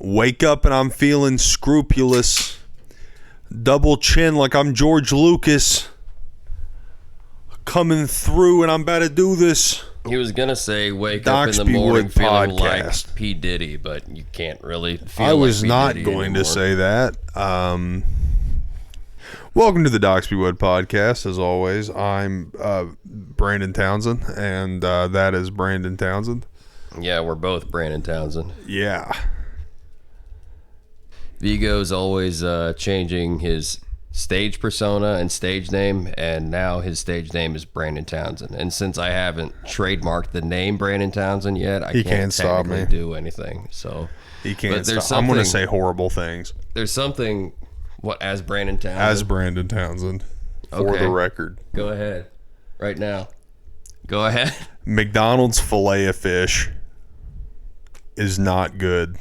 Wake up and I'm feeling scrupulous. Double chin like I'm George Lucas. Coming through and I'm about to do this. He was going to say wake up in the morning feeling like P. Diddy, but you can't really feel I was like not Diddy going anymore. to say that. Welcome to the DOXBYWOOD podcast. As always, I'm Brandon Townsend, and that is Brandon Townsend. Yeah, we're both Brandon Townsend. Yeah. Vigo's always changing his stage persona and stage name, and now his stage name is Brandon Townsend. And since I haven't trademarked the name Brandon Townsend yet, I can't stop me. do anything. So He can't stop. I'm going to say horrible things. There's something, as Brandon Townsend? As Brandon Townsend, for the record. Go ahead. Right now. Go ahead. McDonald's Filet-O-Fish is not good.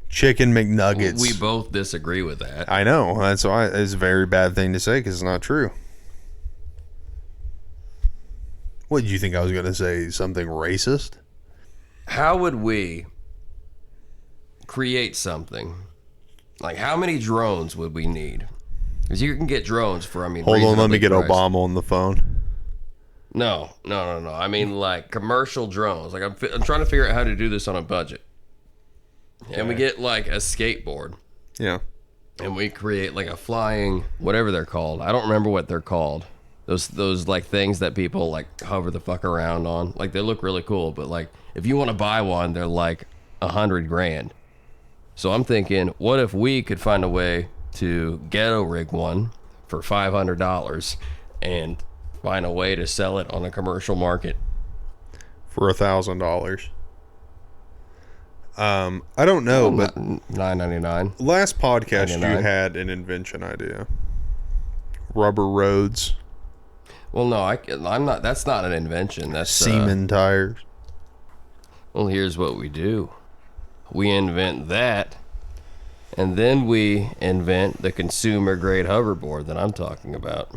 Chicken McNuggets. We both disagree with that. I know. That's why it's a very bad thing to say because it's not true. What, did you think I was going to say? Something racist? How would we create something? Like, how many drones would we need? Because you can get drones for, Hold on, let me get priced. Obama on the phone. No. I mean, like, commercial drones. Like, I'm trying to figure out how to do this on a budget. Okay. And we get, like, a skateboard. Yeah. And we create, like, a flying, whatever they're called. I don't remember what they're called. Those like, things that people, like, hover the fuck around on. Like, they look really cool. But, like, if you want to buy one, they're, like, $100,000. So I'm thinking, what if we could find a way to ghetto rig one for $500 and find a way to sell it on a commercial market for $1,000? I don't know, but $9.99. Last podcast $99. You had an invention idea. Rubber roads. Well, no, I'm not. That's not an invention. That's Semen tires. Well, here's what we do. We invent that, and then we invent the consumer-grade hoverboard that I'm talking about.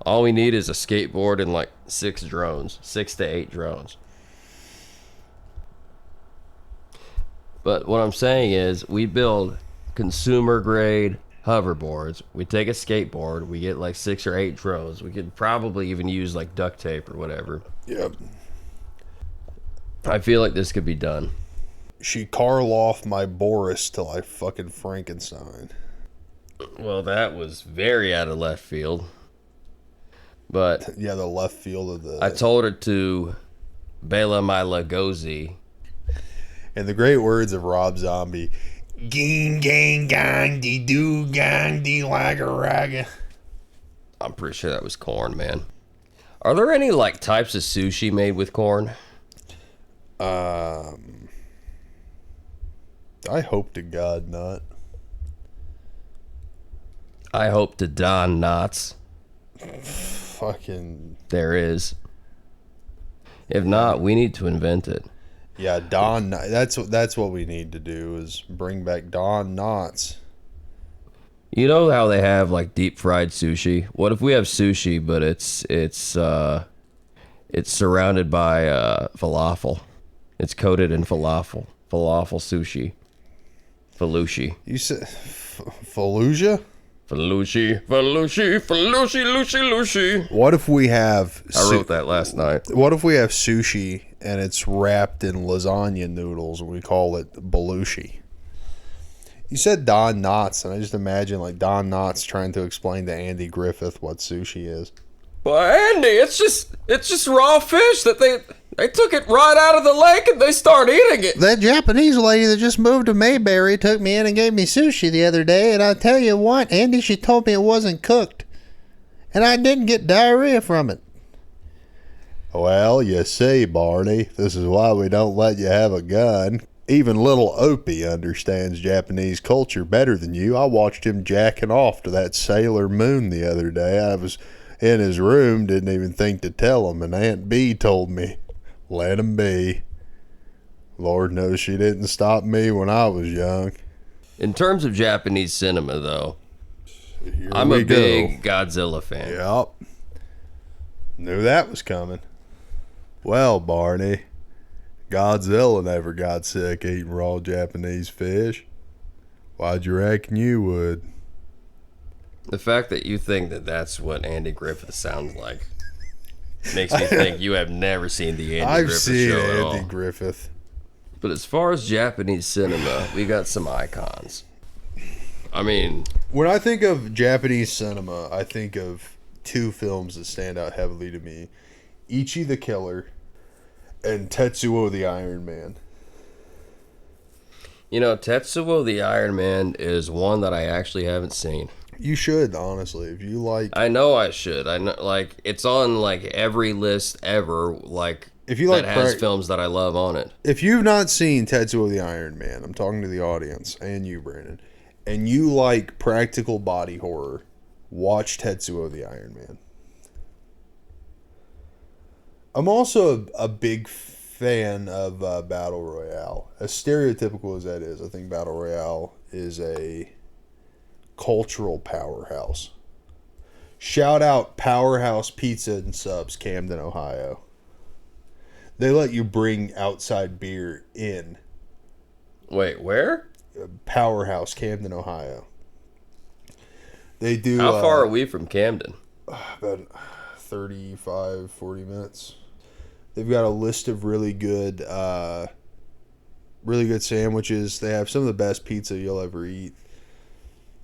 All we need is a skateboard and like 6 to 8 drones. But what I'm saying is we build consumer-grade hoverboards. We take a skateboard. We get like 6 or 8 drones. We could probably even use like duct tape or whatever. Yep. I feel like this could be done. She Karloff my Boris till I fucking Frankenstein. Well, that was very out of left field. But yeah, the left field of the... I told her to Bela my Lugosi. In the great words of Rob Zombie, ging gang gang dee doo gang dee lagga ragga. I'm pretty sure that was corn, man. Are there any like types of sushi made with corn? I hope to God not. I hope to Don Knotts. Fucking... There is. If not, we need to invent it. Yeah, Don. That's what we need to do is bring back Don Knotts. You know how they have like deep fried sushi? What if we have sushi, but it's surrounded by falafel? It's coated in falafel sushi, falushi. You said Fallujah? Falushi. What if we have... I wrote that last night. What if we have sushi and it's wrapped in lasagna noodles and we call it belushi? You said Don Knotts, and I just imagine like Don Knotts trying to explain to Andy Griffith what sushi is. Well, Andy, it's just raw fish that they took it right out of the lake and they start eating it. That Japanese lady that just moved to Mayberry took me in and gave me sushi the other day, and I tell you what, Andy, she told me it wasn't cooked, and I didn't get diarrhea from it. Well, you see, Barney, this is why we don't let you have a gun. Even little Opie understands Japanese culture better than you. I watched him jacking off to that Sailor Moon the other day. I was in his room, didn't even think to tell him, and Aunt Bee told me, let him be. Lord knows she didn't stop me when I was young. In terms of Japanese cinema, though, I'm a big Godzilla fan. Yep. Knew that was coming. Well, Barney, Godzilla never got sick eating raw Japanese fish. Why'd you reckon you would? The fact that you think that that's what Andy Griffith sounds like makes me think you have never seen the Andy Griffith show at all. I've seen Andy Griffith. But as far as Japanese cinema, we got some icons. I mean, when I think of Japanese cinema, I think of two films that stand out heavily to me. Ichi the Killer and Tetsuo the Iron Man. You know, Tetsuo the Iron Man is one that I actually haven't seen. You should, honestly, if you like. I know I should. I know, like, it's on like every list ever, like, if you like that has films that I love on it. If you've not seen Tetsuo the Iron Man, I'm talking to the audience and you, Brandon, and you like practical body horror, watch Tetsuo the Iron Man. I'm also a big fan of Battle Royale. As stereotypical as that is, I think Battle Royale is a cultural powerhouse. Shout out Powerhouse Pizza and Subs, Camden, Ohio. They let you bring outside beer in. Wait, where? Powerhouse, Camden, Ohio. They do. How far are we from Camden? About 35, 40 minutes. They've got a list of really good sandwiches. They have some of the best pizza you'll ever eat.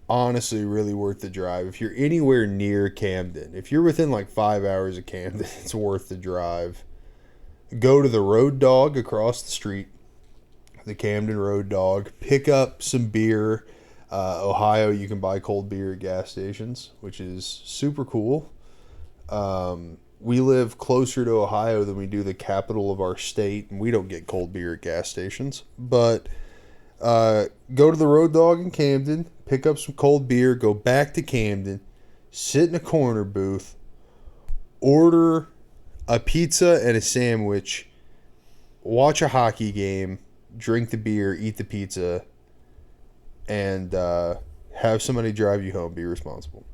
Honestly, really worth the drive. If you're anywhere near Camden, if you're within like 5 hours of Camden, it's worth the drive. Go to the Road Dog across the street, the Camden Road Dog. Pick up some beer. Ohio, you can buy cold beer at gas stations, which is super cool. We live closer to Ohio than we do the capital of our state, and we don't get cold beer at gas stations. But go to the Road Dog in Camden, pick up some cold beer, go back to Camden, sit in a corner booth, order a pizza and a sandwich, watch a hockey game, drink the beer, eat the pizza, and have somebody drive you home. Be responsible.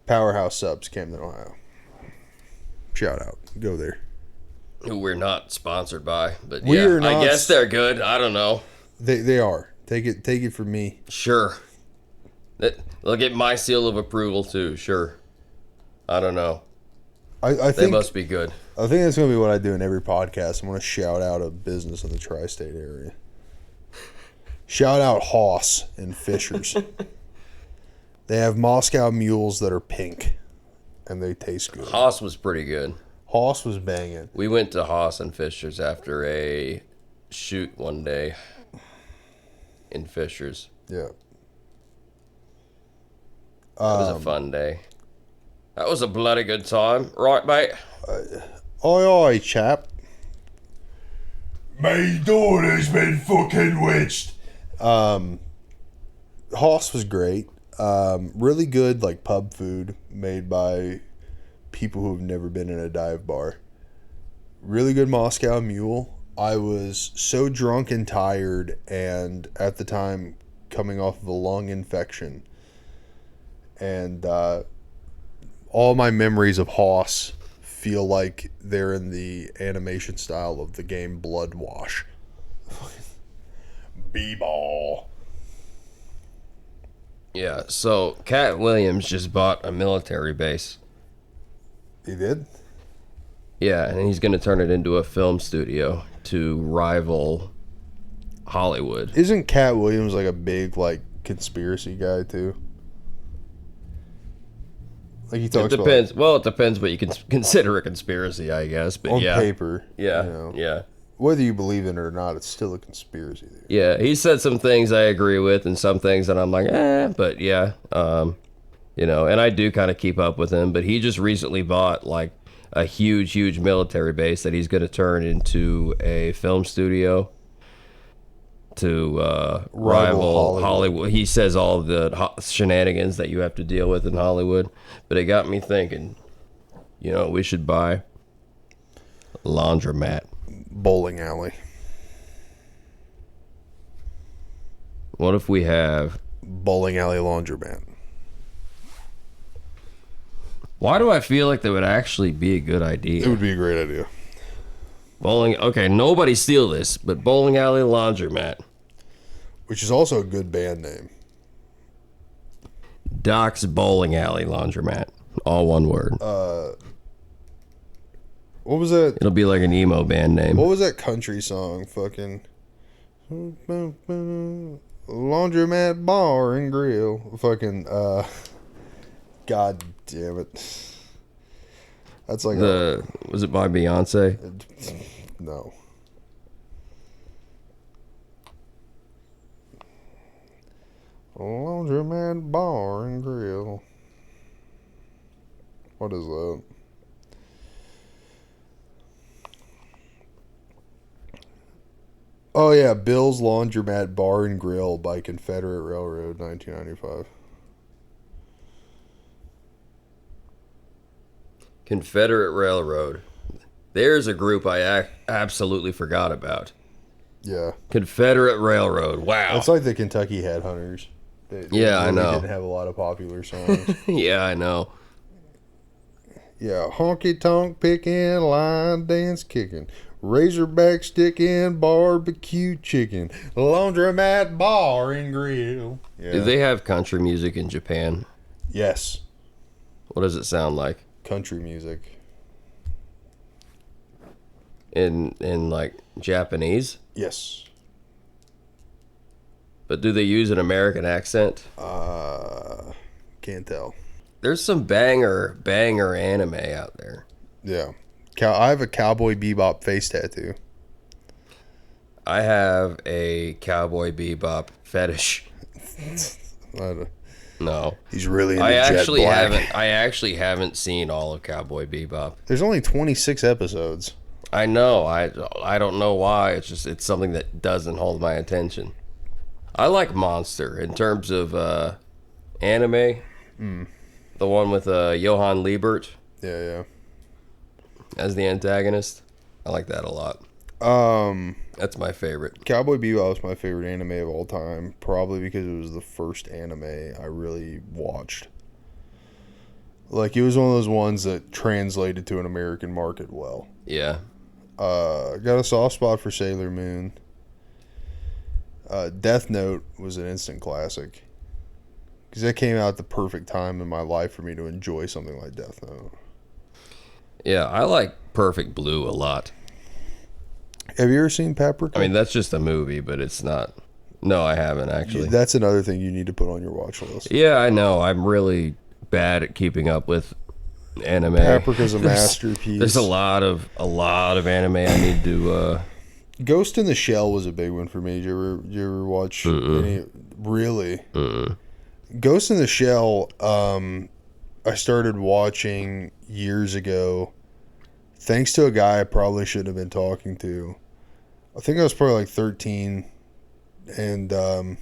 Powerhouse Subs, Camden, Ohio. Shout out. Go there. Who we're not sponsored by, but we yeah, I guess they're good. I don't know. They are. Take it from me. Sure. They'll get my seal of approval too. Sure. I don't know. I think they must be good. I think that's going to be what I do in every podcast. I'm going to shout out a business in the tri-state area. Shout out Hoss and Fisher's. They have Moscow mules that are pink, and they taste good. Hoss was pretty good. Hoss was banging. We went to Hoss and Fisher's after a shoot one day in Fisher's. Yeah. That was a fun day. That was a bloody good time. Right, mate? Oi, chap. My daughter's been fucking witched. Hoss was great. Really good, like, pub food made by people who have never been in a dive bar. Really good Moscow Mule. I was so drunk and tired, and at the time coming off of a lung infection, and all my memories of Hoss feel like they're in the animation style of the game Blood Wash. B-ball. Yeah, so Cat Williams just bought a military base. He did? Yeah, and he's going to turn it into a film studio to rival Hollywood. Isn't Cat Williams like a big, like, conspiracy guy too? Like he talks it depends. about, well, it depends what you can consider a conspiracy, I guess. But on yeah, paper. Yeah, you know, yeah. Whether you believe in it or not, it's still a conspiracy theory. Yeah, he said some things I agree with, and some things that I'm like, but yeah, you know, and I do kind of keep up with him. But he just recently bought like a huge military base that he's going to turn into a film studio to rival Hollywood. He says all the shenanigans that you have to deal with in Hollywood. But it got me thinking, you know, we should buy a laundromat. Bowling alley. What if we have bowling alley laundromat? Why do I feel like that would actually be a good idea? It would be a great idea. Bowling. Okay, nobody steal this, but Bowling Alley Laundromat. Which is also a good band name. Doc's Bowling Alley Laundromat. All one word. What was that? It'll be like an emo band name. What was that country song? Fucking Laundromat Bar and Grill. Fucking God damn it. That's like was it by Beyonce? No. Laundromat Bar and Grill. What is that? Oh yeah, Bill's Laundromat Bar and Grill by Confederate Railroad, 1995. Confederate Railroad. There's a group I absolutely forgot about. Yeah. Confederate Railroad. Wow. It's like the Kentucky Headhunters. They I really know. didn't have a lot of popular songs. Yeah, I know. Yeah, honky tonk picking, line dance kicking, razorback sticking, barbecue chicken, laundromat bar and grill. Yeah. Do they have country music in Japan? Yes, What does it sound like? country music. In like Japanese? Yes. But do they use an American accent? Can't tell. There's some banger anime out there. Yeah. I have a Cowboy Bebop face tattoo. I have a Cowboy Bebop fetish. No. He's really into I jet black. actually haven't seen all of Cowboy Bebop. There's only 26 episodes. I know. I don't know why. It's something that doesn't hold my attention. I like Monster in terms of anime. The one with Johann Liebert Yeah. as the antagonist. I like that a lot. That's my favorite. Cowboy Bebop is my favorite anime of all time, probably because it was the first anime I really watched. Like, it was one of those ones that translated to an American market well. Yeah. Got a soft spot for Sailor Moon. Death Note was an instant classic. Because that came out at the perfect time in my life for me to enjoy something like Death Note. Yeah, I like Perfect Blue a lot. Have you ever seen Paprika? I mean, that's just a movie, but it's not. No, I haven't actually. That's another thing you need to put on your watch list. Yeah, I know. I'm really bad at keeping up with anime. Paprika's a masterpiece. There's a lot of anime I need to. Ghost in the Shell was a big one for me. Did you ever watch any? Really? Ghost in the Shell, I started watching years ago, thanks to a guy I probably shouldn't have been talking to. I think I was probably like 13, and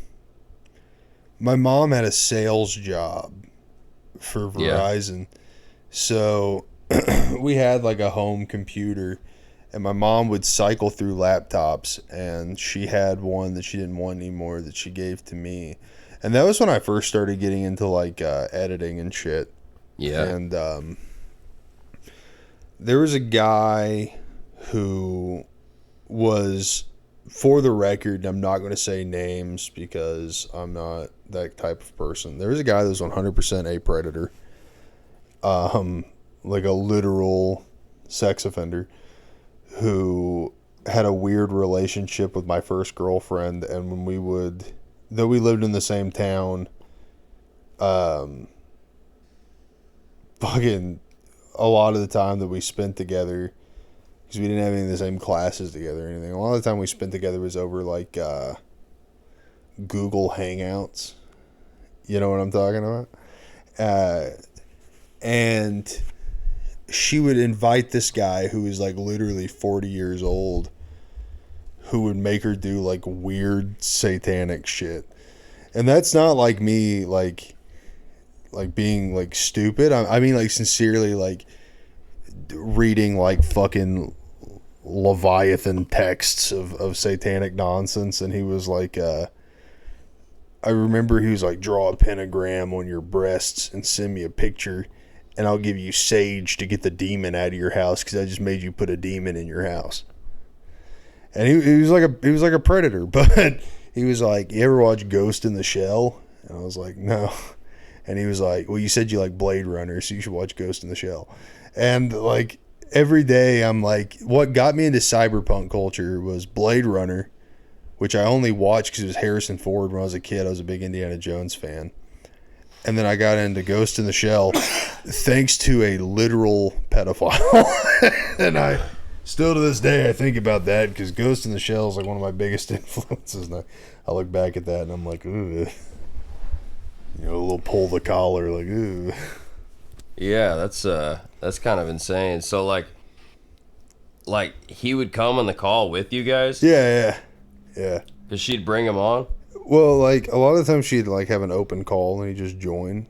my mom had a sales job for Verizon, so we had like a home computer, and my mom would cycle through laptops, and she had one that she didn't want anymore that she gave to me. And that was when I first started getting into like editing and shit. Yeah. And there was a guy who was, for the record, I'm not going to say names because I'm not that type of person. There was a guy that was 100% a predator. Like a literal sex offender who had a weird relationship with my first girlfriend. And when we would... Though we lived in the same town, fucking a lot of the time that we spent together, because we didn't have any of the same classes together or anything, a lot of the time we spent together was over like Google Hangouts. You know what I'm talking about? And she would invite this guy who was like literally 40 years old, who would make her do like weird satanic shit. And that's not like me like being like stupid. I mean like sincerely like reading like fucking Leviathan texts of satanic nonsense. And he was like I remember he was like, draw a pentagram on your breasts and send me a picture and I'll give you sage to get the demon out of your house because I just made you put a demon in your house. And he was like a predator, but he was like, "You ever watch Ghost in the Shell?" And I was like, "No." And he was like, "Well, you said you like Blade Runner, so you should watch Ghost in the Shell." And like every day, I'm like, what got me into cyberpunk culture was Blade Runner, which I only watched because it was Harrison Ford when I was a kid. I was a big Indiana Jones fan. And then I got into Ghost in the Shell thanks to a literal pedophile. And I still to this day, I think about that because Ghost in the Shell is like one of my biggest influences. And I look back at that and I'm like, ooh. You know, a little pull the collar, like, ooh. Yeah, that's kind of insane. So like he would come on the call with you guys? Yeah. Because she'd bring him on? Well, like, a lot of the time she'd, like, have an open call and he'd just join.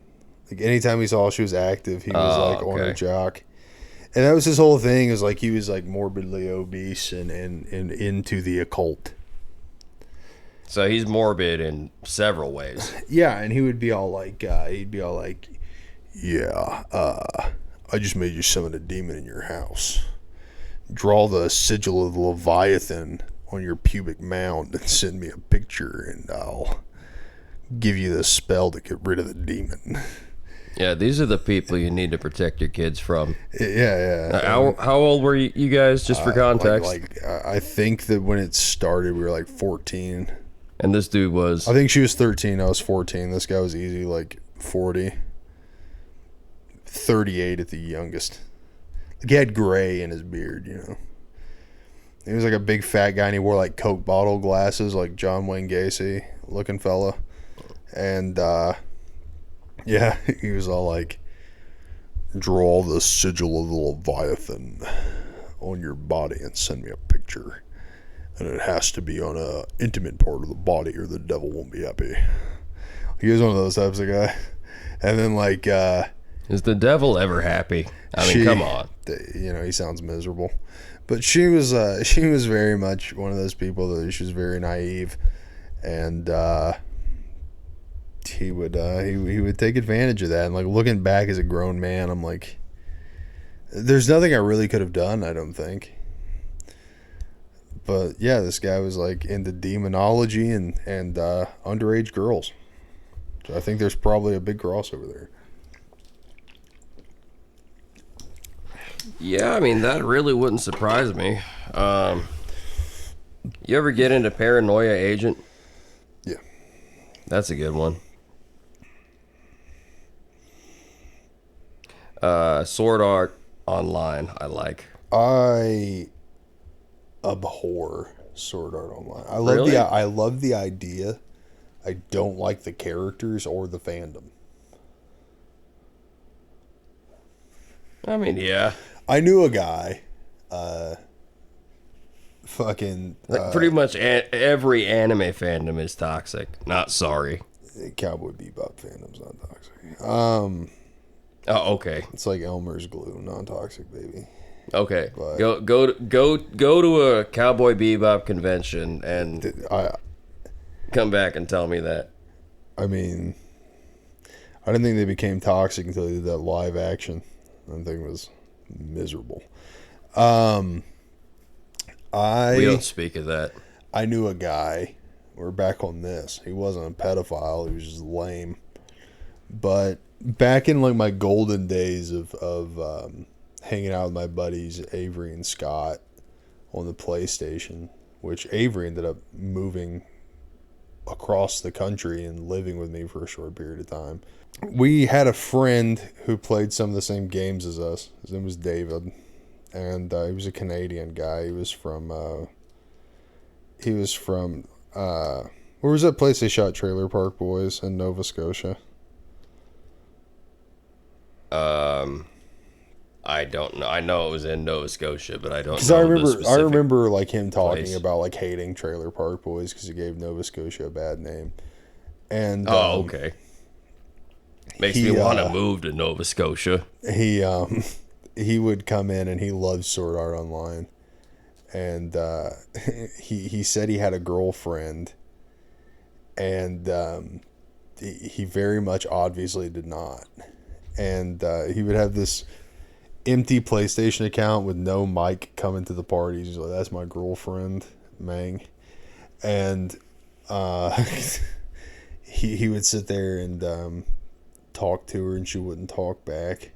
Like, anytime he saw she was active, he was, on her jock. And that was his whole thing, is, like, he was, like, morbidly obese and into the occult. So he's morbid in several ways. Yeah, and he would be all like, I just made you summon a demon in your house. Draw the sigil of the Leviathan on your pubic mound and send me a picture and I'll give you the spell to get rid of the demon. Yeah, these are the people you need to protect your kids from. Yeah. How old were you guys, just for context? I think that when it started, we were like 14. And this dude was... I think she was 13, I was 14. This guy was easy, like 40. 38 at the youngest. Like, he had gray in his beard, you know. He was like a big fat guy, and he wore like Coke bottle glasses, like John Wayne Gacy looking fella. And, yeah, he was all like, draw the sigil of the Leviathan on your body and send me a picture. And it has to be on a intimate part of the body or the devil won't be happy. He was one of those types of guy. And then like... is the devil ever happy? I mean, come on. You know, he sounds miserable. But she was very much one of those people that she was very naive. And he would take advantage of that. And like looking back as a grown man, I'm like, there's nothing I really could have done, I don't think. But yeah, this guy was like into demonology and underage girls. So I think there's probably a big crossover there. Yeah, I mean, that really wouldn't surprise me. You ever get into Paranoia Agent? Yeah. That's a good one. Sword Art Online, I like. I abhor Sword Art Online. I love the idea. I don't like the characters or the fandom. I mean, yeah. I knew a guy, pretty much every anime fandom is toxic. Not sorry. Cowboy Bebop fandom's not toxic. Oh, okay. It's like Elmer's glue, non-toxic, baby. Okay. But go to a Cowboy Bebop convention and come back and tell me that. I mean, I didn't think they became toxic until they did that live action. That thing was miserable. We don't speak of that. I knew a guy. We're back on this. He wasn't a pedophile. He was just lame. But back in like my golden days of hanging out with my buddies Avery and Scott on the PlayStation, which Avery ended up moving across the country and living with me for a short period of time. We had a friend who played some of the same games as us. His name was David, and he was a Canadian guy. He was from where was that place they shot Trailer Park Boys in Nova Scotia? I don't know. I know it was in Nova Scotia, but I don't know. Because I remember like him talking about like hating Trailer Park Boys because he gave Nova Scotia a bad name. And okay. Makes me want to move to Nova Scotia. He would come in and he loved Sword Art Online, and he said he had a girlfriend, and he very much obviously did not, and he would have this empty PlayStation account with no mic coming to the parties. He's like, "That's my girlfriend," Mang. And he would sit there and talk to her, and she wouldn't talk back.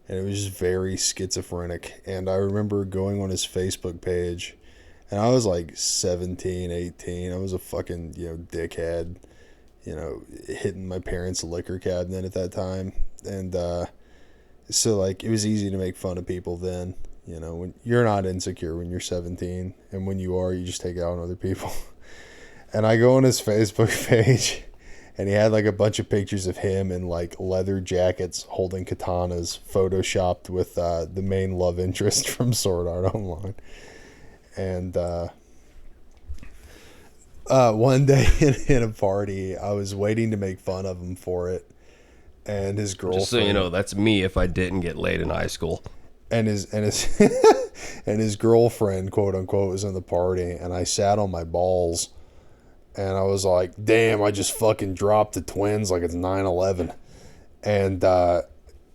And it was just very schizophrenic. And I remember going on his Facebook page, and I was like 17, 18. I was a fucking, dickhead, hitting my parents' liquor cabinet at that time. And so, like, it was easy to make fun of people then. When you're not insecure when you're 17, and when you are, you just take it out on other people. And I go on his Facebook page, and he had like a bunch of pictures of him in like leather jackets holding katanas, photoshopped with the main love interest from Sword Art Online. And one day in a party, I was waiting to make fun of him for it, and his girlfriend. Just so you know, that's me if I didn't get laid in high school. And his and his girlfriend, quote unquote, was in the party, and I sat on my balls, and I was like, "Damn, I just fucking dropped the twins like it's 9/11." And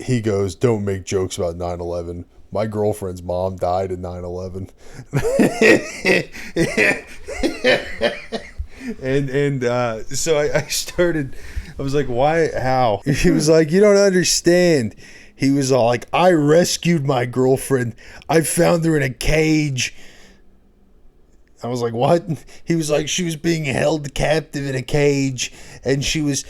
he goes, "Don't make jokes about 9/11. My girlfriend's mom died in 9/11." and so I started. I was like, "Why? How?" He was like, "You don't understand." He was all like, "I rescued my girlfriend. I found her in a cage." I was like, "What?" He was like, "She was being held captive in a cage, and she was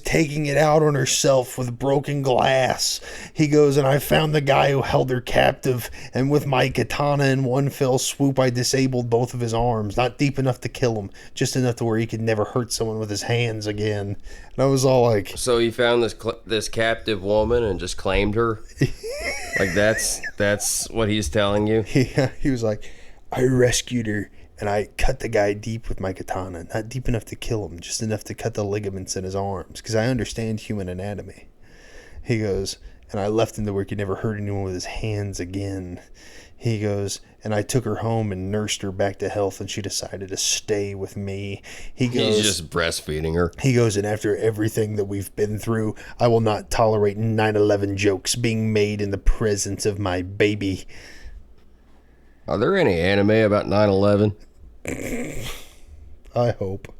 taking it out on herself with broken glass." He goes, "And I found the guy who held her captive, and with my katana in one fell swoop, I disabled both of his arms. Not deep enough to kill him, just enough to where he could never hurt someone with his hands again." And I was all like... So you found this captive woman and just claimed her? Like that's what he's telling you? Yeah, he was like, "I rescued her. And I cut the guy deep with my katana. Not deep enough to kill him, just enough to cut the ligaments in his arms. Because I understand human anatomy." He goes, "And I left him to where he could never hurt anyone with his hands again." He goes, "And I took her home and nursed her back to health, and she decided to stay with me." He goes, he's just breastfeeding her. He goes, "And after everything that we've been through, I will not tolerate 9/11 jokes being made in the presence of my baby." Are there any anime about 9/11? I hope.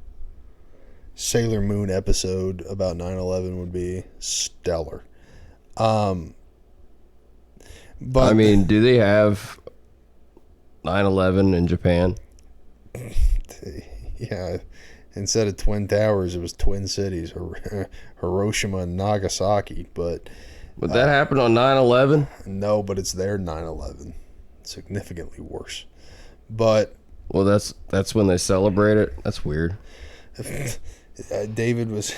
Sailor Moon episode about 9/11 would be stellar. But I mean, do they have 9/11 in Japan? Yeah, instead of Twin Towers, it was Twin Cities, Hiroshima and Nagasaki. But would that happen on 9/11? No, but it's their 9/11. Significantly worse. But well, that's when they celebrate it. That's weird. David was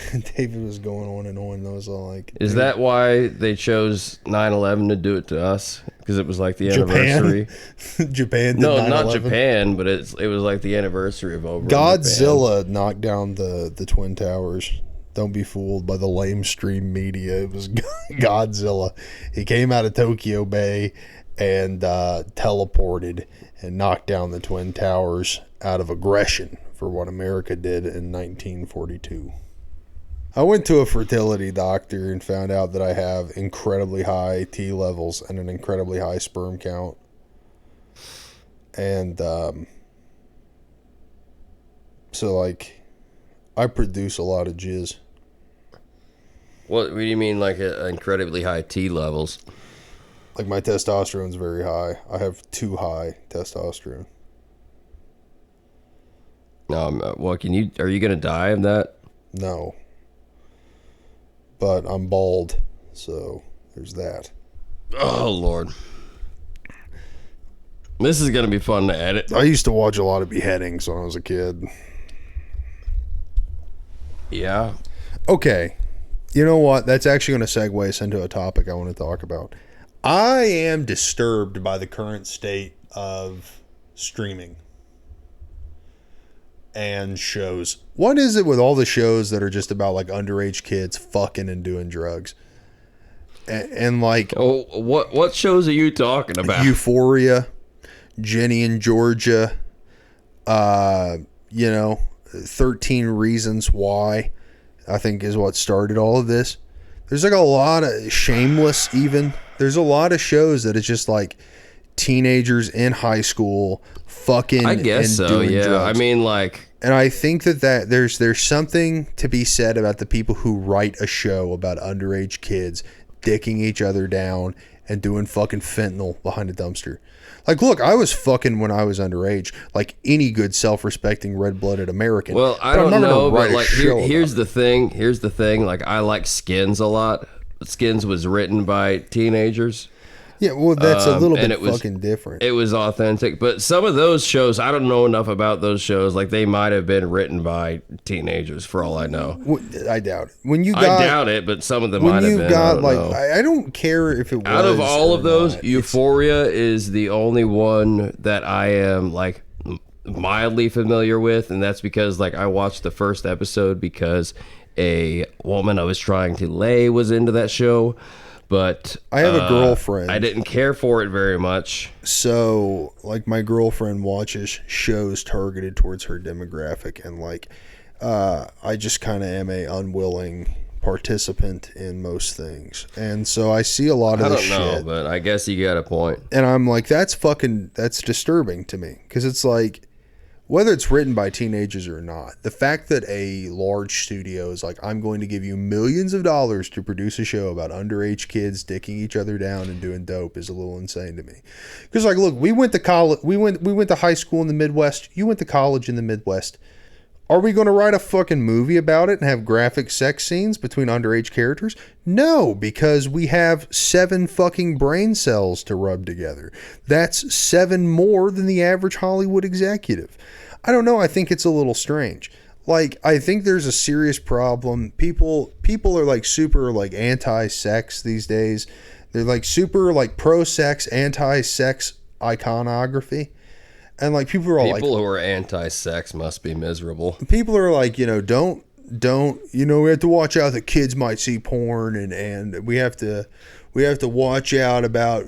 going on and on. I was all like, "Is that why they chose 9/11 to do it to us? Because it was like the anniversary." Japan. No, 9/11. not Japan, but it was like the anniversary of over. Godzilla knocked down the Twin Towers. Don't be fooled by the lamestream media. It was Godzilla. He came out of Tokyo Bay and teleported and knocked down the Twin Towers out of aggression for what America did in 1942. I went to a fertility doctor and found out that I have incredibly high T levels and an incredibly high sperm count. And so, like, I produce a lot of jizz. What do you mean, like incredibly high T levels? Like, my testosterone's very high. I have too high testosterone. Well, are you gonna die of that? No. But I'm bald, so there's that. Oh, Lord. This is gonna be fun to edit. I used to watch a lot of beheadings when I was a kid. Yeah. Okay. You know what? That's actually going to segue us into a topic I want to talk about. I am disturbed by the current state of streaming and shows. What is it with all the shows that are just about like underage kids fucking and doing drugs? And like, oh, what shows are you talking about? Euphoria, Jenny and Georgia, 13 Reasons Why, I think is what started all of this. There's like a lot of Shameless even. There's a lot of shows that it's just like teenagers in high school fucking I guess and so, doing yeah. drugs. I mean, like, And I think that there's something to be said about the people who write a show about underage kids dicking each other down and doing fucking fentanyl behind a dumpster. Like, look, I was fucking when I was underage, like any good self-respecting red-blooded American. well, I But I'm don't not gonna know, write but a like, show here's about the thing. Here's the thing. Like, I like Skins a lot. Skins was written by teenagers. Yeah, well, that's a little and bit it was- fucking different. It was authentic, but some of those shows, I don't know enough about those shows. Like, they might have been written by teenagers, for all I know. I doubt it. When you I got, doubt it, but some of them when might have you been. got I like, don't know. I don't care if it was. Out of all or of those, not. Euphoria is the only one that I am like mildly familiar with, and that's because like I watched the first episode because a woman I was trying to lay was into that show. But I have a girlfriend. I didn't care for it very much. So, like, my girlfriend watches shows targeted towards her demographic, and like, I just kind of am a unwilling participant in most things, and so I see a lot of I this don't know, shit, but I guess you got a point. and I'm like, that's disturbing to me, because it's like, whether it's written by teenagers or not, the fact that a large studio is like, I'm going to give you millions of dollars to produce a show about underage kids dicking each other down and doing dope is a little insane to me. Because like, look, we went to college, we went to high school in the Midwest. You went to college in the Midwest. Are we going to write a fucking movie about it and have graphic sex scenes between underage characters? No, because we have 7 fucking brain cells to rub together. That's 7 more than the average Hollywood executive. I don't know. I think it's a little strange. Like, I think there's a serious problem. People are like super like anti-sex these days. They're like super like pro-sex, anti-sex iconography. And like people are all People like, who are anti-sex must be miserable. people are like, don't, we have to watch out that kids might see porn, and we have to watch out about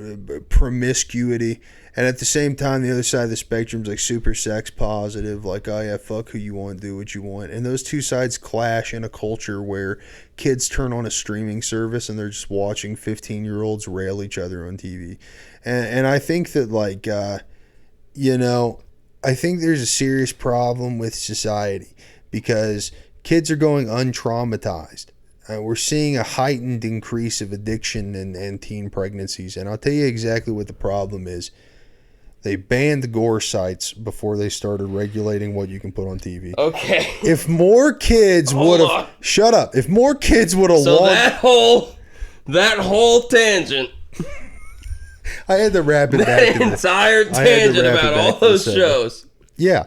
promiscuity. And at the same time, the other side of the spectrum is like super sex positive, like, oh yeah, fuck who you want, do what you want. And those two sides clash in a culture where kids turn on a streaming service and they're just watching 15-year-olds rail each other on TV. And I think that like, I think there's a serious problem with society because kids are going untraumatized. We're seeing a heightened increase of addiction and teen pregnancies. And I'll tell you exactly what the problem is. They banned gore sites before they started regulating what you can put on TV. Okay. If more kids would have... Shut up. If more kids would have So that whole tangent, I had to wrap it back. that entire tangent about all those shows. Yeah.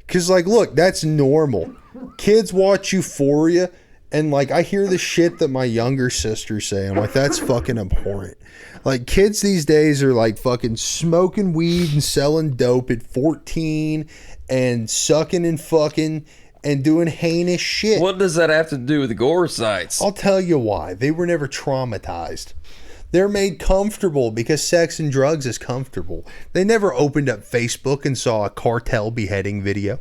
Because, like, look, that's normal. Kids watch Euphoria, and, like, I hear the shit that my younger sisters say. I'm like, that's fucking abhorrent. Like, kids these days are, like, fucking smoking weed and selling dope at 14 and sucking and fucking and doing heinous shit. What does that have to do with gore sites? I'll tell you why. They were never traumatized. They're made comfortable because sex and drugs is comfortable. They never opened up Facebook and saw a cartel beheading video.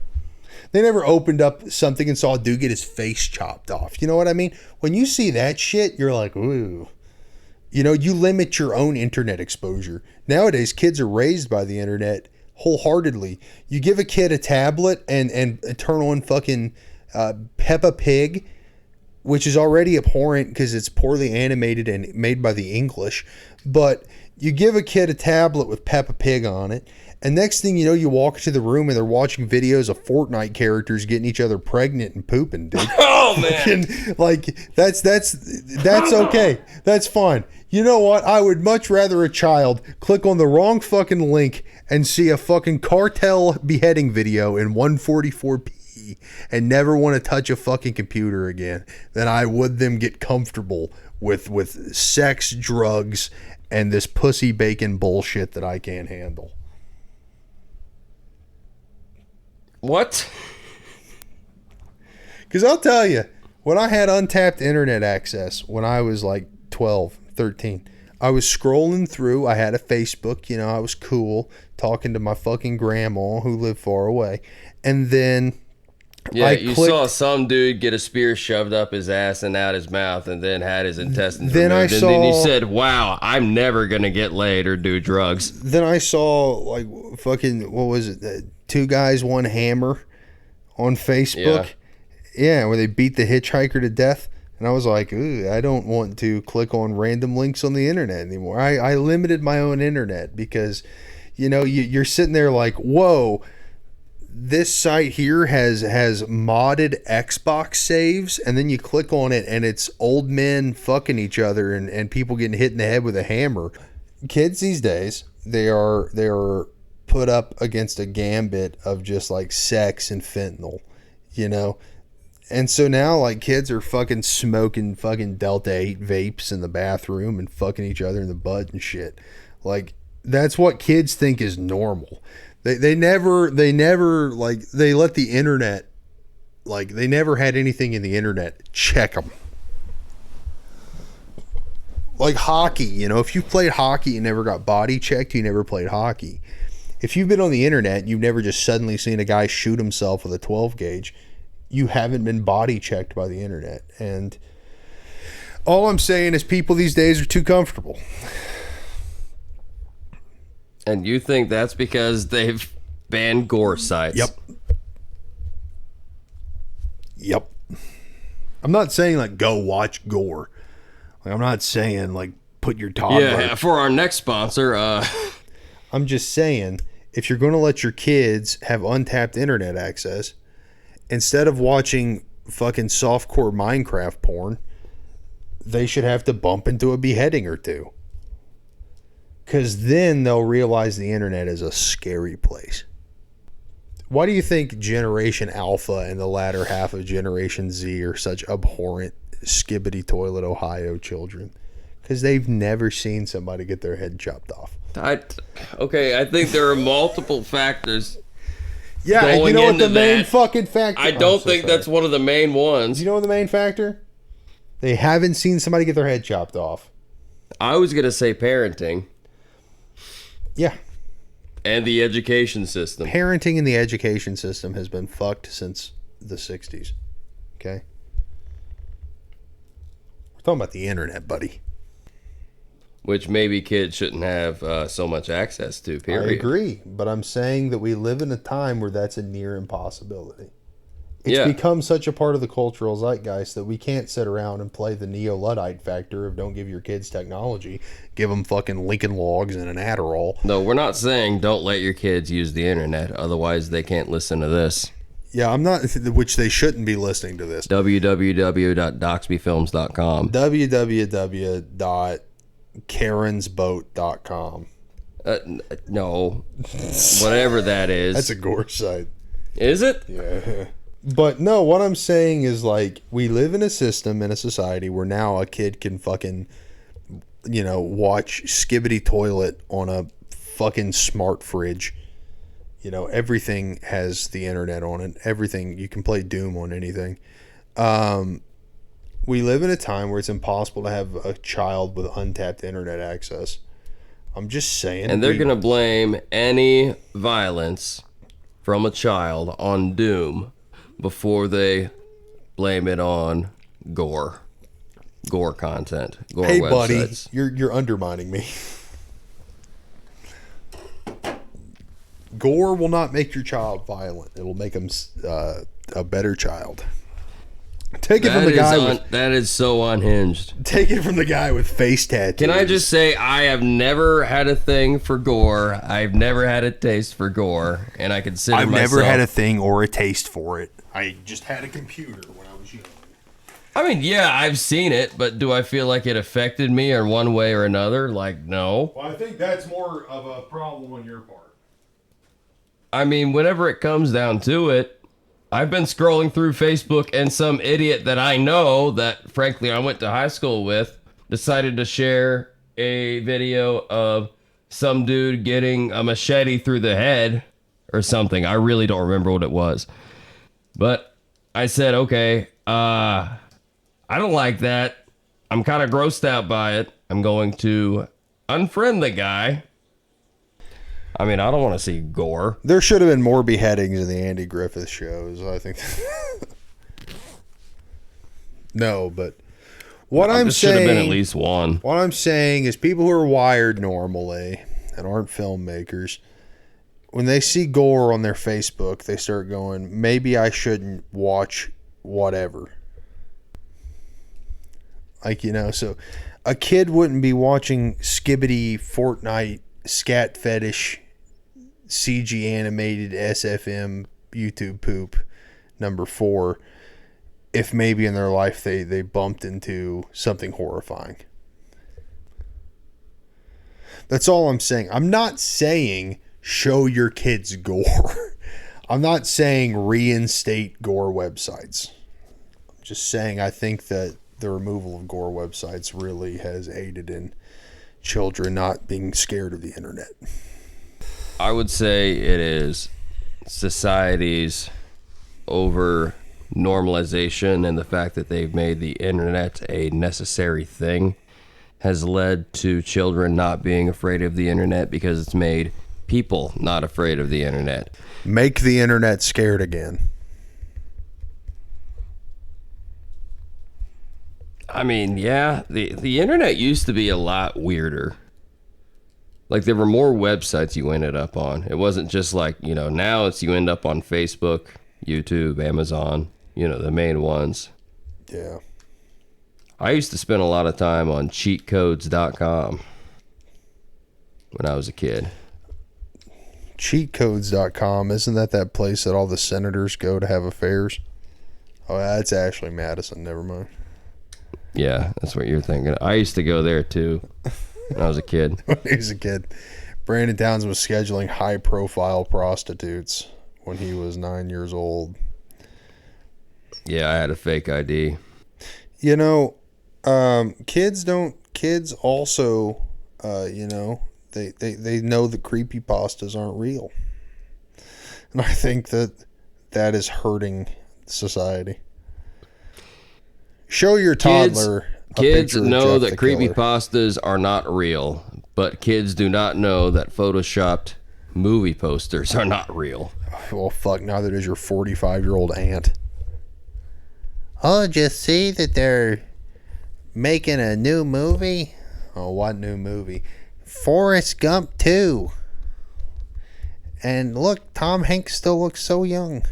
They never opened up something and saw a dude get his face chopped off. You know what I mean? When you see that shit, you're like, ooh. You limit your own internet exposure. Nowadays, kids are raised by the internet wholeheartedly. You give a kid a tablet and turn on fucking Peppa Pig, which is already abhorrent because it's poorly animated and made by the English. But you give a kid a tablet with Peppa Pig on it, and next thing you know, you walk into the room and they're watching videos of Fortnite characters getting each other pregnant and pooping, dude. Oh man! Like that's okay. That's fine. You know what? I would much rather a child click on the wrong fucking link and see a fucking cartel beheading video in 144p and never want to touch a fucking computer again than I would them get comfortable with sex, drugs, and this pussy bacon bullshit that I can't handle. What? Because I'll tell you, when I had untapped internet access when I was like 12, 13, I was scrolling through. I had a Facebook, I was cool, talking to my fucking grandma who lived far away. And then Yeah, you saw some dude get a spear shoved up his ass and out his mouth and then had his intestines removed. And then he said, wow, I'm never going to get laid or do drugs. Then I saw, like, fucking, what was it? 2 Guys, 1 Hammer on Facebook. Yeah, where they beat the hitchhiker to death. And I was like, ooh, I don't want to click on random links on the internet anymore. I limited my own internet because, you know, you're sitting there like, whoa, this site here has modded Xbox saves, and then you click on it and it's old men fucking each other and people getting hit in the head with a hammer. Kids these days, they are put up against a gambit of just like sex and fentanyl, you know? And so now, like, kids are fucking smoking fucking Delta 8 vapes in the bathroom and fucking each other in the butt and shit. Like, that's what kids think is normal. They never like, they let the internet, like, they never had anything in the internet check them. Like hockey, you know, if you played hockey and never got body checked, you never played hockey. If you've been on the internet and you've never just suddenly seen a guy shoot himself with a 12 gauge, you haven't been body checked by the internet. And all I'm saying is people these days are too comfortable. And you think that's because they've banned gore sites? Yep. I'm not saying, like, go watch gore. Like, I'm not saying, like, put your toddler. Yeah, for our next sponsor, I'm just saying, if you're going to let your kids have untapped internet access, instead of watching fucking softcore Minecraft porn, they should have to bump into a beheading or two. Because then they'll realize the internet is a scary place. Why do you think Generation Alpha and the latter half of Generation Z are such abhorrent skibbity toilet Ohio children? Because they've never seen somebody get their head chopped off. I think there are multiple factors. Yeah, and you know what the main fucking factor? I don't think that's one of the main ones. You know what the main factor? They haven't seen somebody get their head chopped off. I was going to say parenting. Yeah. And the education system. Parenting and the education system has been fucked since the 60s. Okay? We're talking about the internet, buddy. Which maybe kids shouldn't have so much access to, period. I agree, but I'm saying that we live in a time where that's a near impossibility. It's become such a part of the cultural zeitgeist that we can't sit around and play the neo-Luddite factor of don't give your kids technology, give them fucking Lincoln Logs and an Adderall. No, we're not saying don't let your kids use the internet, otherwise they can't listen to this. Yeah, I'm not, which they shouldn't be listening to this. www.DOXBYFilms.com www.karensboat.com No. Whatever that is. That's a gore site. Is it? Yeah. But no, what I'm saying is, like, we live in a system, in a society where now a kid can fucking, you know, watch Skibbity Toilet on a fucking smart fridge. You know, everything has the internet on it. Everything. You can play Doom on anything. We live in a time where it's impossible to have a child with untapped internet access. I'm just saying. And they're going to blame any violence from a child on Doom before they blame it on gore content, gore hey, websites. Buddy, you're undermining me. Gore will not make your child violent. It'll make them a better child. Take it from the guy that is so unhinged. Take it from the guy with face tattoos. Can I just say I have never had a thing for gore. I've never had a taste for gore, and I consider I've myself... never had a thing or a taste for it. I just had a computer when I was young. I mean, yeah, I've seen it, but do I feel like it affected me in one way or another? Like, no. Well, I think that's more of a problem on your part. I mean, whenever it comes down to it, I've been scrolling through Facebook and some idiot that I know that, frankly, I went to high school with decided to share a video of some dude getting a machete through the head or something. I really don't remember what it was. But I said, okay, I don't like that. I'm kind of grossed out by it. I'm going to unfriend the guy. I mean, I don't want to see gore. There should have been more beheadings in the Andy Griffith shows, I think. No, but what I'm This should have been at saying, least one. what I'm saying is people who are wired normally and aren't filmmakers, when they see gore on their Facebook, they start going, maybe I shouldn't watch whatever. Like, you know, so a kid wouldn't be watching Skibbity Fortnite scat fetish CG animated SFM YouTube poop number 4 if maybe in their life they bumped into something horrifying. That's all I'm saying. I'm not saying show your kids gore. I'm not saying reinstate gore websites. I'm just saying I think that the removal of gore websites really has aided in children not being scared of the internet. I would say it is society's over normalization and the fact that they've made the internet a necessary thing has led to children not being afraid of the internet because it's made people not afraid of the internet. Make the internet scared again. I mean, yeah, the internet used to be a lot weirder. Like, there were more websites you ended up on. It wasn't just like, you know, now it's you end up on Facebook, YouTube, Amazon, you know, the main ones. Yeah. I used to spend a lot of time on cheatcodes.com when I was a kid. Cheatcodes.com, isn't that place that all the senators go to have affairs? Oh, that's Ashley Madison. Never mind. Yeah, that's what you're thinking. I used to go there too when I was a kid. When he was a kid, Brandon Townsend was scheduling high-profile prostitutes when he was 9 years old. Yeah, I had a fake ID. You know, kids also, you know, they know that creepypastas aren't real. And I think that is hurting society. Show your toddler Kids a picture know of that Jeff the Killer. creepypastas are not real, but kids do not know that photoshopped movie posters are not real. Well, fuck, neither does your 45-year-old aunt. Oh, did you see that they're making a new movie? Oh, what new movie? Forrest Gump 2. And look, Tom Hanks still looks so young.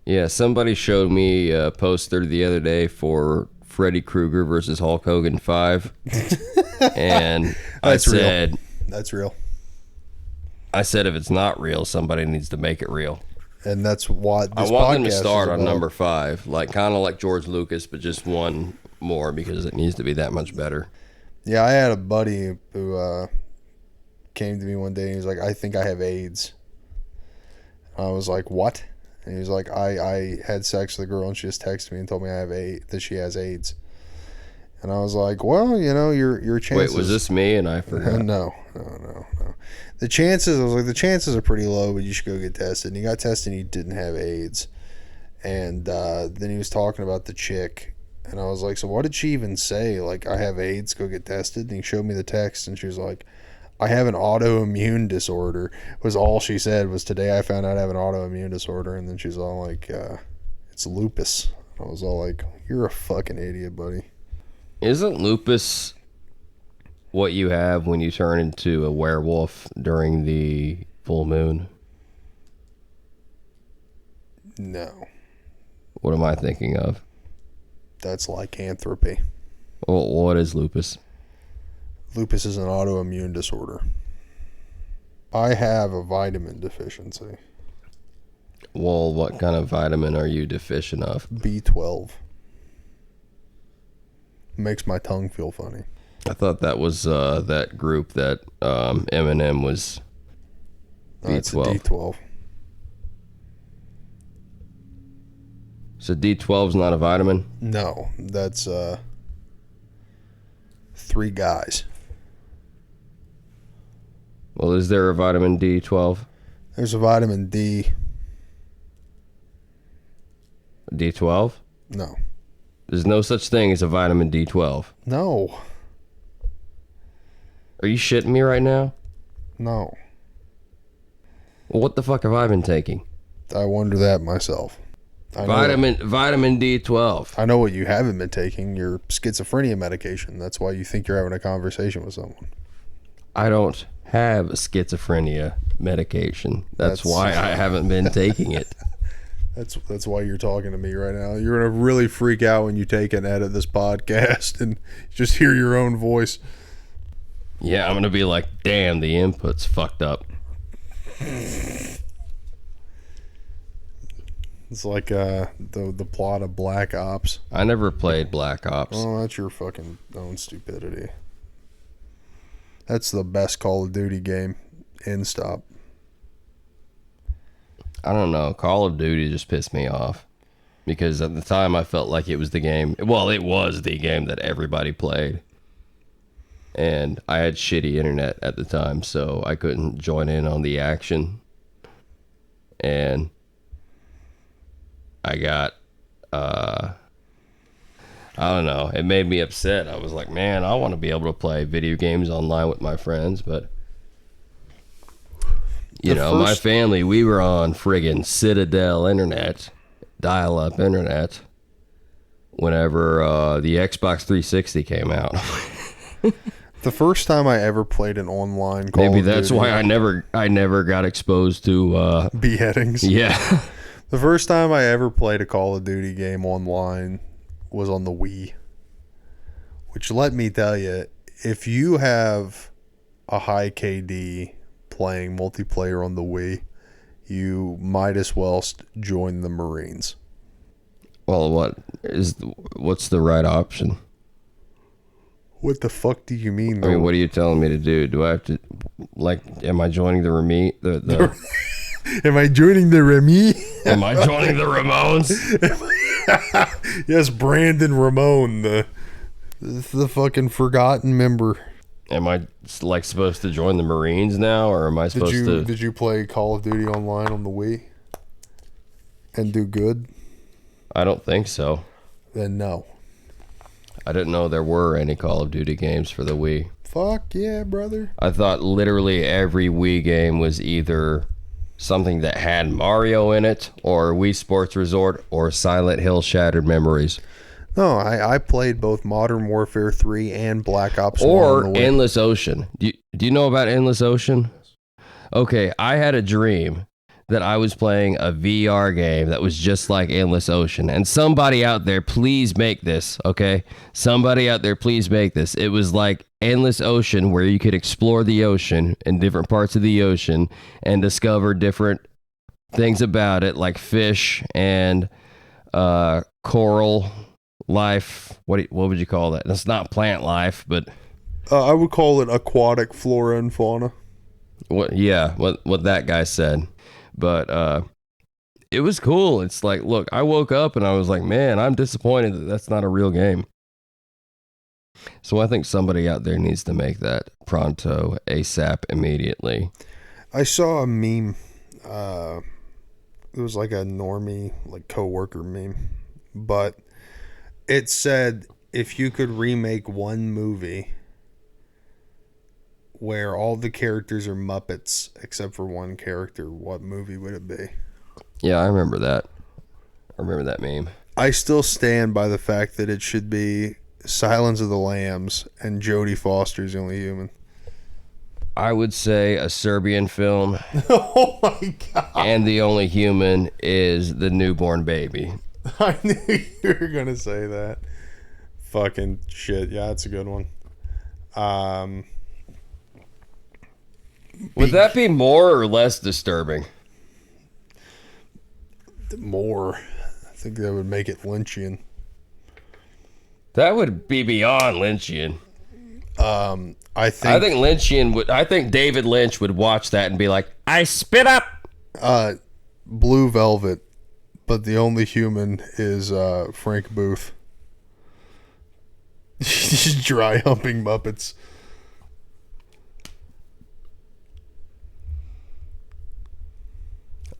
Yeah, somebody showed me a poster the other day for Freddy Krueger versus Hulk Hogan 5. And I said, That's real. I said, if it's not real, somebody needs to make it real. And that's what this I want them to podcast start is on about. number 5, like kind of like George Lucas, but just one more because it needs to be that much better. Yeah, I had a buddy who came to me one day and he was like, I think I have AIDS. I was like, what? And he was like, I had sex with a girl and she just texted me and told me that she has AIDS. And I was like, well, you know, your chances. Wait, was this me? And I forgot. No. The chances, I was like, the chances are pretty low, but you should go get tested. And he got tested and he didn't have AIDS. And then he was talking about the chick. And I was like, so what did she even say? Like, I have AIDS, go get tested. And he showed me the text and she was like, I have an autoimmune disorder, was all she said. Was today I found out I have an autoimmune disorder. And then she's all like, it's lupus. I was all like, you're a fucking idiot, buddy. Isn't lupus what you have when you turn into a werewolf during the full moon? No, What am I thinking of? that's lycanthropy. Well, what is lupus? Lupus is an autoimmune disorder. I have a vitamin deficiency. Well, what kind of vitamin are you deficient of? B12. Makes my tongue feel funny. I thought that was that group that Eminem was B12. It's a D12. So D12's not a vitamin? No, that's 3 guys. Well, is there a vitamin D12? There's a vitamin D. D12? No. There's no such thing as a vitamin D12. No. Are you shitting me right now? No. Well, what the fuck have I been taking? I wonder that myself. Vitamin D12. I know what you haven't been taking. Your schizophrenia medication. That's why you think you're having a conversation with someone. I don't have schizophrenia medication. That's why I haven't been taking it. That's why you're talking to me right now. You're gonna really freak out when you take and edit this podcast and just hear your own voice. Yeah, I'm gonna be like, damn, the input's fucked up. It's like the plot of Black Ops. I never played Black Ops. Oh, that's your fucking own stupidity. That's the best Call of Duty game. End stop. I don't know. Call of Duty just pissed me off. Because at the time I felt like it was the game. Well, it was the game that everybody played. And I had shitty internet at the time, so I couldn't join in on the action. And I got, I don't know, it made me upset. I was like, man, I want to be able to play video games online with my friends, but, you know, my family, we were on friggin' Citadel internet, dial-up internet, whenever the Xbox 360 came out. The first time I ever played an online Call of Duty. Maybe that's why I never got exposed to beheadings. Yeah. The first time I ever played a Call of Duty game online was on the Wii. Which, let me tell you, if you have a high KD playing multiplayer on the Wii, you might as well join the Marines. Well, what's the right option? What the fuck do you mean? I mean, what are you telling me to do? Do I have to, like, am I joining the Am I joining the Remy? Am I joining the Ramones? Yes, Brandon Ramone, the fucking forgotten member. Am I like supposed to join the Marines now, or am I supposed to? Did you play Call of Duty online on the Wii and do good? I don't think so. Then no. I didn't know there were any Call of Duty games for the Wii. Fuck yeah, brother. I thought literally every Wii game was either something that had Mario in it, or Wii Sports Resort, or Silent Hill Shattered Memories. No, I played both Modern Warfare 3 and Black Ops 1 or on the Wii. Endless Ocean. Do you know about Endless Ocean? Okay, I had a dream that I was playing a VR game that was just like Endless Ocean. And somebody out there, please make this, okay? Somebody out there, please make this. It was like Endless Ocean, where you could explore the ocean and different parts of the ocean and discover different things about it, like fish and coral life. What would you call that? It's not plant life, but I would call it aquatic flora and fauna. What that guy said. But it was cool. It's like, look, I woke up and I was like, man, I'm disappointed that that's not a real game. So I think somebody out there needs to make that pronto, ASAP, immediately. I saw a meme. It was like a normie, like coworker meme, but it said, if you could remake one movie where all the characters are Muppets except for one character, what movie would it be? Yeah, I remember that. I remember that meme. I still stand by the fact that it should be Silence of the Lambs and Jodie Foster's the only human. I would say a Serbian film. Oh my god. And the only human is the newborn baby. I knew you were going to say that. Fucking shit. Yeah, that's a good one. Would that be more or less disturbing? More. I think that would make it Lynchian. That would be beyond Lynchian. I think David Lynch would watch that and be like, I spit up. Blue Velvet, but the only human is Frank Booth. Just dry humping Muppets.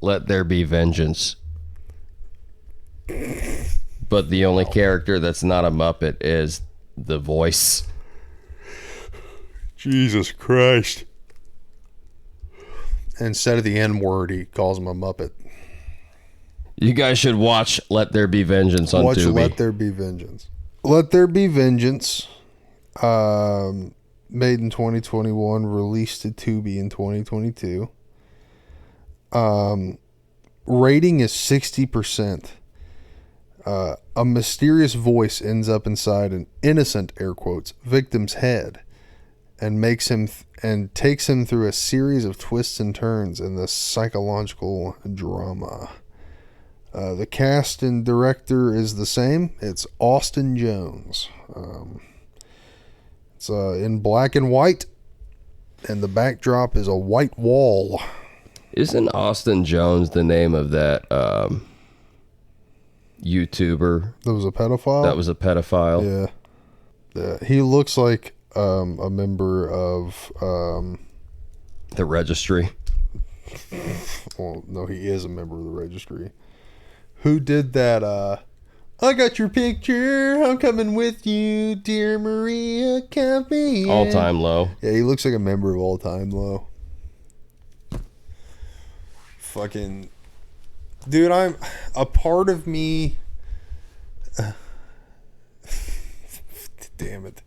Let there be vengeance. But the only character that's not a Muppet is the voice. Jesus Christ. Instead of the N word, he calls him a Muppet. You guys should watch Let There Be Vengeance on Watch Tubi. Let There Be Vengeance. Let There Be Vengeance, made in 2021, released to Tubi in 2022. Rating is 60%. A mysterious voice ends up inside an innocent, air quotes, victim's head and takes him through a series of twists and turns in the psychological drama. The cast and director is the same. It's Austin Jones. It's in black and white, and the backdrop is a white wall. Isn't Austin Jones the name of that YouTuber? That was a pedophile? That was a pedophile? Yeah. He looks like a member of... the registry. Well, no, he is a member of the registry. Who did that? I got your picture. I'm coming with you, dear Maria. Count me in. All Time Low. Yeah, he looks like a member of All Time Low. Fucking... Dude, I'm... A part of me... Damn it.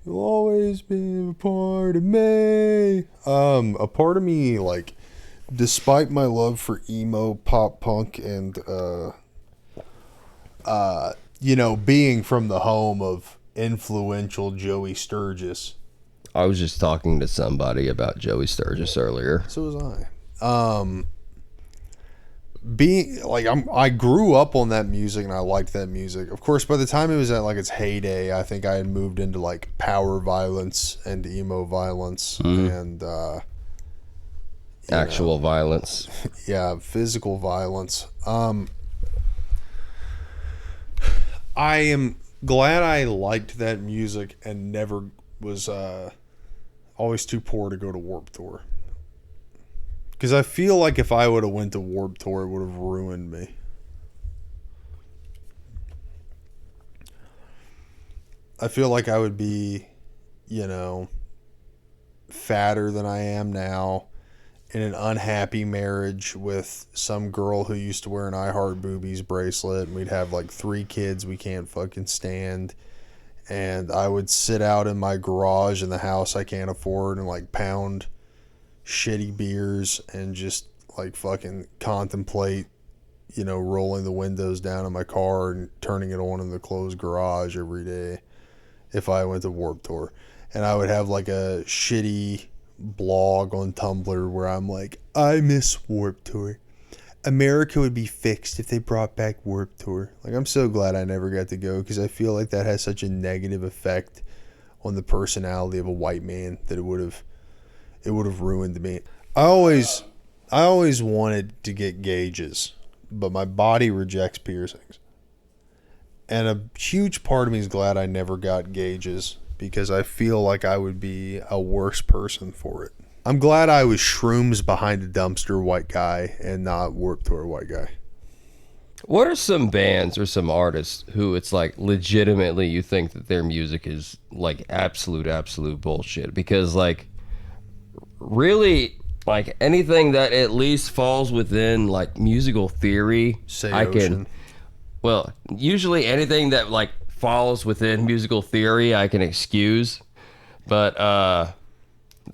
You'll always be a part of me. A part of me, like... Despite my love for emo, pop punk, and being from the home of influential Joey Sturgis. I was just talking to somebody about Joey Sturgis earlier. So was I. I grew up on that music and I liked that music. Of course, by the time it was at like its heyday, I think I had moved into like power violence and emo violence and actual violence. Yeah, physical violence. I am glad I liked that music and never was always too poor to go to Warped Tour. Because I feel like if I would have went to Warped Tour, it would have ruined me. I feel like I would be, fatter than I am now, in an unhappy marriage with some girl who used to wear an I Heart Boobies bracelet, and we'd have like 3 kids we can't fucking stand, and I would sit out in my garage in the house I can't afford and like pound shitty beers and just like fucking contemplate, rolling the windows down in my car and turning it on in the closed garage every day if I went to Warped Tour. And I would have like a shitty blog on Tumblr where I'm like, I miss Warped Tour. America would be fixed if they brought back Warped Tour. Like, I'm so glad I never got to go, because I feel like that has such a negative effect on the personality of a white man that it would have ruined me. I always wanted to get gauges, but my body rejects piercings. And a huge part of me is glad I never got gauges, because I feel like I would be a worse person for it. I'm glad I was Shrooms Behind a Dumpster white guy and not Warped Tour white guy. What are some bands or some artists who it's like legitimately you think that their music is like absolute bullshit? Because like really, like anything that at least falls within like musical theory, Say I Ocean. can... Well, usually anything that like falls within musical theory I can excuse, but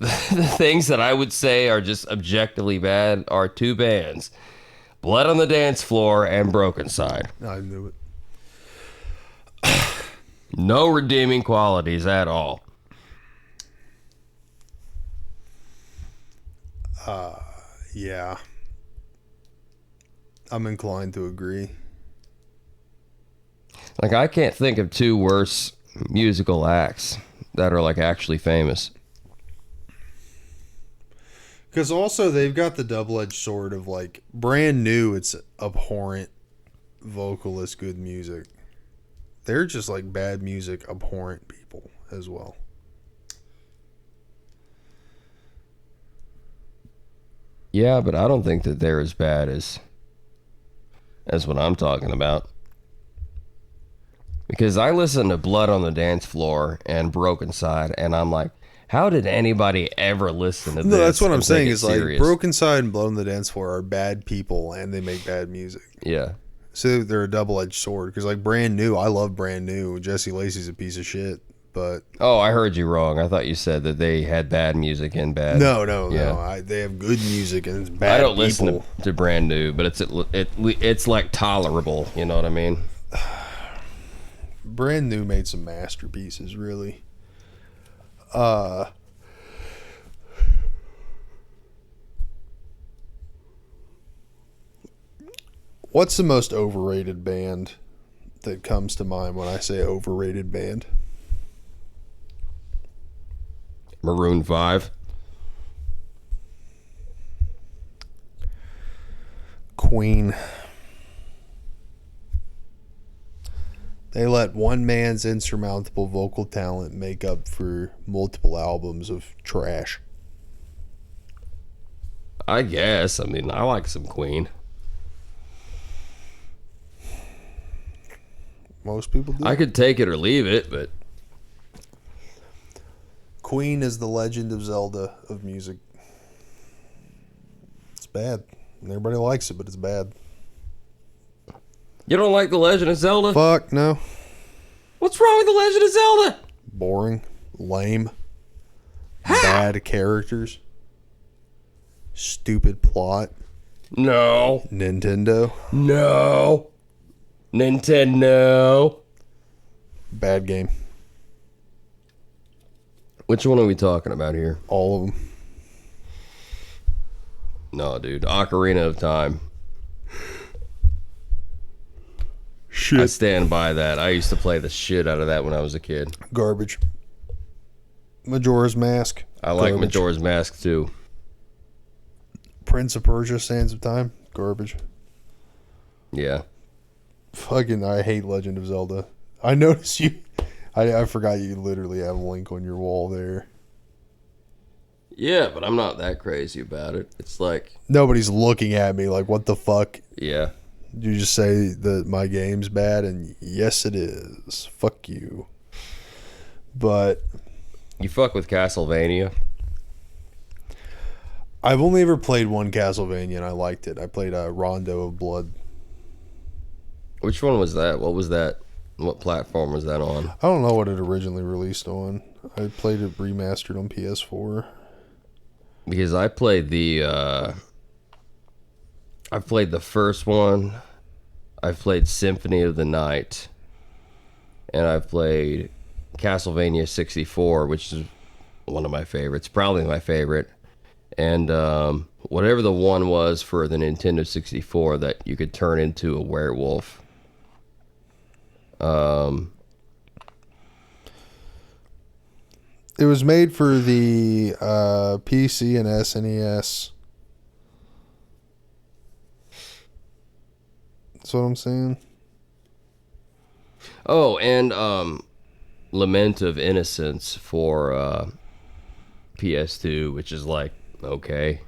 the things that I would say are just objectively bad are 2 bands: Blood on the Dance Floor and Broken Side. I knew it. No redeeming qualities at all. Yeah. I'm inclined to agree. Like, I can't think of 2 worse musical acts that are like actually famous. Because also they've got the double-edged sword of like, brand new, it's abhorrent vocalist, good music. They're just like bad music, abhorrent people as well. Yeah, but I don't think that they're as bad as what I'm talking about. Because I listen to Blood on the Dance Floor and Broken Side, and I'm like, How did anybody ever listen to this? No, that's what I'm and saying. take it Is like serious? Broken Side and Blood on the Dance Floor are bad people, and they make bad music. Yeah. So they're a double-edged sword. Because like Brand New, I love Brand New. Jesse Lacey's a piece of shit, but Oh, I heard you wrong. I thought you said that they had bad music and bad. no. They have good music and it's bad. I don't people. listen to Brand New, but it's like tolerable. You know what I mean? Brand New made some masterpieces, really. What's the most overrated band that comes to mind when I say overrated band? Maroon 5. Queen. They let one man's insurmountable vocal talent make up for multiple albums of trash. I guess. I mean, I like some Queen. Most people do. I could take it or leave it, but Queen is the Legend of Zelda of music. It's bad. Everybody likes it, but it's bad. you don't like The Legend of Zelda? Fuck no. What's wrong with The Legend of Zelda? Boring. Lame. Bad characters. Stupid plot. No. Nintendo. No. Nintendo. Bad game. Which one are we talking about here? All of them. No, dude. Ocarina of Time. I Shit. stand by that. I used to play the shit out of that when I was a kid. Garbage. Majora's Mask. I like Garbage. Majora's Mask too. Prince of Persia, Sands of Time. Garbage. Yeah. Fucking, I hate Legend of Zelda. I noticed you. I forgot you literally have a link on your wall there. Yeah, but I'm not that crazy about it. It's like, Nobody's looking at me like, what the fuck? yeah. You just say that my game's bad, and yes, it is. Fuck you. But You fuck with Castlevania? I've only ever played one Castlevania, and I liked it. I played Rondo of Blood. Which one was that? What was that? What platform was that on? I don't know what it originally released on. I played it remastered on PS4. Because I played the first one. I've played Symphony of the Night. And I've played Castlevania 64, which is one of my favorites. Probably my favorite. And whatever the one was for the Nintendo 64 that you could turn into a werewolf. It was made for the PC and SNES. That's what I'm saying. Oh, and Lament of Innocence for PS2, which is like, okay.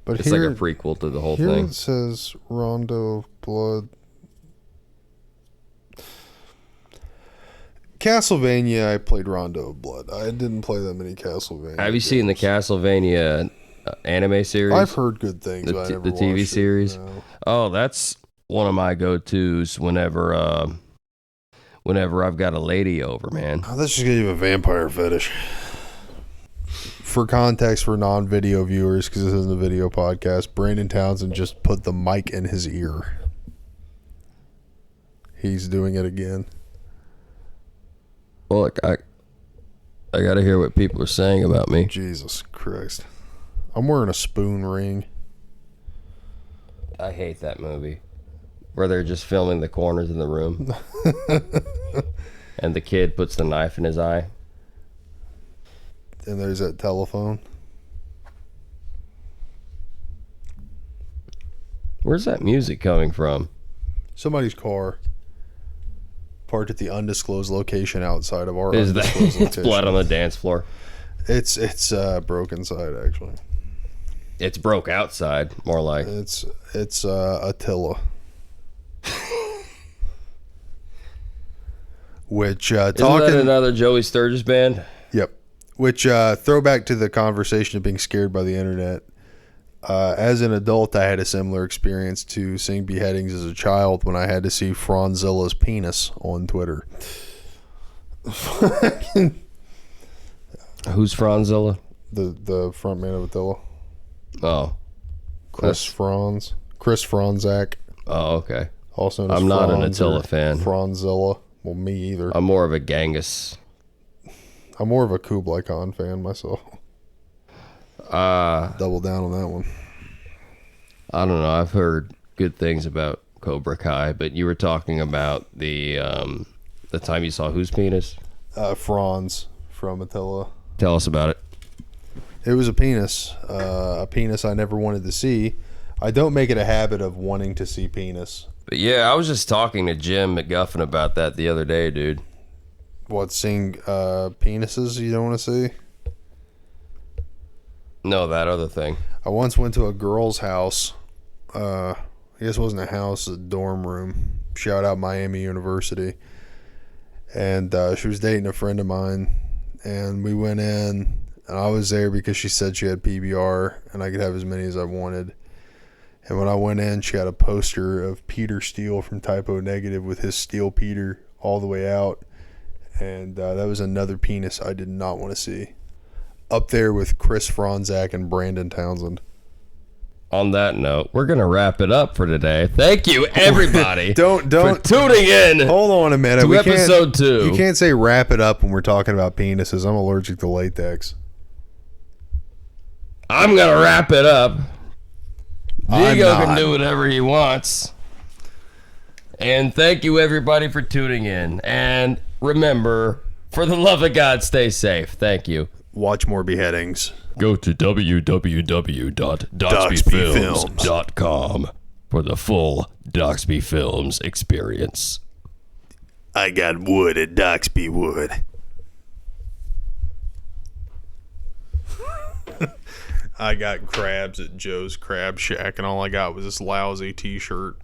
But It's here, like a prequel to the whole here thing. it says Rondo of Blood. Castlevania, I played Rondo of Blood. I didn't play that many Castlevania. Have you seen the Castlevania anime series? I've heard good things. But I never the TV watched series? It, no. Oh, that's one of my go-tos whenever I've got a lady over, man. Oh, that's just gonna give a vampire fetish. For context for non-video viewers, because this isn't a video podcast, Brandon Townsend just put the mic in his ear. He's doing it again. Well, look, I gotta hear what people are saying about me. Jesus Christ. I'm wearing a spoon ring. I hate that movie. Where they're just filming the corners in the room. And the kid puts the knife in his eye. And there's that telephone. Where's that music coming from? Somebody's car. Parked at the undisclosed location outside of our Is that undisclosed it's blood on the dance floor? It's broken side, actually. It's broke outside, more like. It's Attila. Which Isn't talking that another Joey Sturgis band? Yep. Which throwback to the conversation of being scared by the internet. As an adult, I had a similar experience to seeing beheadings as a child when I had to see Franzilla's penis on Twitter. Who's Franzilla? The front man of Attila. Oh. Chris Franzak. Oh, okay. Also known as I'm not an Franz Attila or fan. Franzilla. Well, me either. I'm more of a Genghis. I'm more of a Kublai Khan fan myself. Double down on that one. I don't know. I've heard good things about Cobra Kai, but you were talking about the time you saw whose penis? Franz from Attila. Tell us about it. It was a penis I never wanted to see. I don't make it a habit of wanting to see penis. But yeah, I was just talking to Jim McGuffin about that the other day, dude. What, seeing penises you don't want to see? No, that other thing. I once went to a girl's house. I guess it wasn't a house, a dorm room. Shout out Miami University. And she was dating a friend of mine. And we went in, and I was there because she said she had PBR, and I could have as many as I wanted. And when I went in, she had a poster of Peter Steele from Typo Negative with his Steel Peter all the way out. And that was another penis I did not want to see. Up there with Chris Franzak and Brandon Townsend. On that note, we're going to wrap it up for today. Thank you, everybody, don't for tuning in. Hold on a minute. To episode 2. You can't say wrap it up when we're talking about penises. I'm allergic to latex. I'm going to wrap it up. I'm Diego not. can do whatever he wants. And thank you, everybody, for tuning in. And remember, for the love of God, stay safe. Thank you. Watch more beheadings. Go to www.doxbyfilms.com for the full Doxby Films experience. I got wood at Doxby Wood. I got crabs at Joe's Crab Shack, and all I got was this lousy t-shirt.